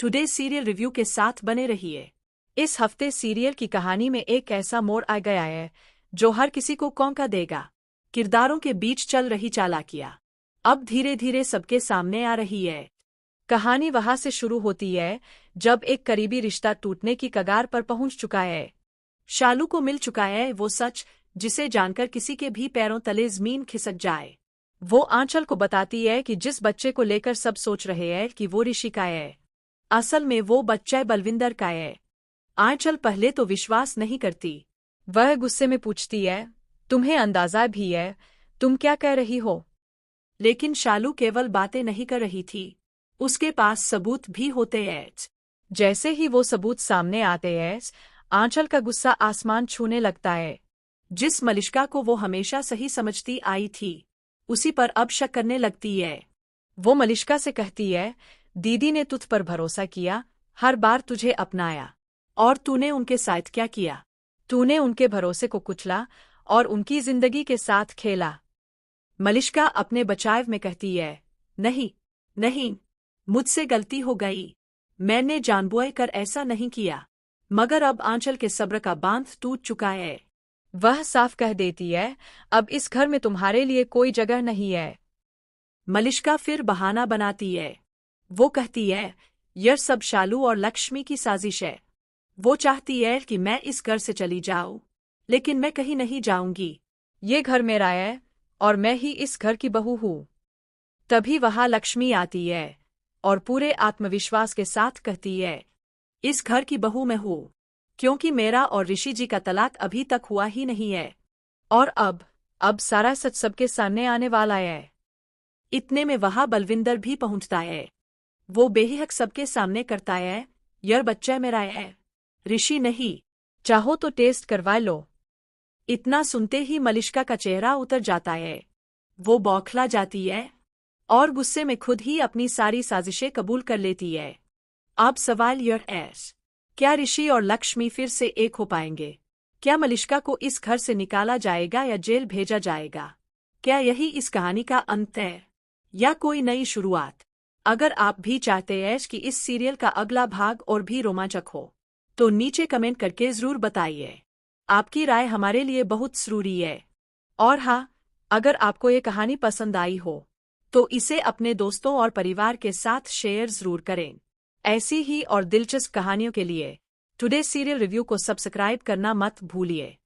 Today serial review के साथ बने रहिए। इस हफ्ते सीरियल की कहानी में एक ऐसा मोड़ आ गया है जो हर किसी को कौंका देगा। किरदारों के बीच चल रही चालाकियां अब धीरे धीरे सबके सामने आ रही है। कहानी वहां से शुरू होती है जब एक करीबी रिश्ता टूटने की कगार पर पहुंच चुका है। शालू को मिल चुका है वो सच जिसे जानकर किसी के भी पैरों तले जमीन खिसक जाए। वो आंचल को बताती है कि जिस बच्चे को लेकर सब सोच रहे हैं कि वो ऋषि का है, असल में वो बच्चा बलविंदर का है। आंचल पहले तो विश्वास नहीं करती। वह गुस्से में पूछती है, तुम्हें अंदाजा भी है तुम क्या कह रही हो? लेकिन शालू केवल बातें नहीं कर रही थी, उसके पास सबूत भी होते हैं। जैसे ही वो सबूत सामने आते हैं, आंचल का गुस्सा आसमान छूने लगता है। जिस मलिष्का को वो हमेशा सही समझती आई थी, उसी पर अब शक करने लगती है। वो मलिष्का से कहती है, दीदी ने तुझ पर भरोसा किया, हर बार तुझे अपनाया, और तूने उनके साथ क्या किया? तूने उनके भरोसे को कुचला और उनकी जिंदगी के साथ खेला। मलिष्का अपने बचाव में कहती है, नहीं नहीं, मुझसे गलती हो गई, मैंने जानबूझकर ऐसा नहीं किया। मगर अब आंचल के सब्र का बांध टूट चुका है। वह साफ कह देती है, अब इस घर में तुम्हारे लिए कोई जगह नहीं है। मलिष्का फिर बहाना बनाती है। वो कहती है, यह सब शालू और लक्ष्मी की साजिश है। वो चाहती है कि मैं इस घर से चली जाऊं, लेकिन मैं कहीं नहीं जाऊंगी। ये घर मेरा है और मैं ही इस घर की बहू हूं। तभी वहां लक्ष्मी आती है और पूरे आत्मविश्वास के साथ कहती है, इस घर की बहू मैं हूं, क्योंकि मेरा और ऋषि जी का तलाक अभी तक हुआ ही नहीं है। और अब सारा सच सबके सामने आने वाला है। इतने में वहां बलविंदर भी पहुंचता है। वो बेहिक सबके सामने करता है, यह बच्चा मेरा है, ऋषि नहीं, चाहो तो टेस्ट करवा लो। इतना सुनते ही मलिष्का का चेहरा उतर जाता है। वो बौखला जाती है और गुस्से में खुद ही अपनी सारी साजिशें कबूल कर लेती है। अब सवाल यह है, क्या ऋषि और लक्ष्मी फिर से एक हो पाएंगे? क्या मलिष्का को इस घर से निकाला जाएगा या जेल भेजा जाएगा? क्या यही इस कहानी का अंत है या कोई नई शुरुआत? अगर आप भी चाहते हैं कि इस सीरियल का अगला भाग और भी रोमांचक हो, तो नीचे कमेंट करके जरूर बताइए। आपकी राय हमारे लिए बहुत जरूरी है। और हाँ, अगर आपको ये कहानी पसंद आई हो, तो इसे अपने दोस्तों और परिवार के साथ शेयर जरूर करें। ऐसी ही और दिलचस्प कहानियों के लिए टुडे सीरियल रिव्यू को सब्सक्राइब करना मत भूलिए।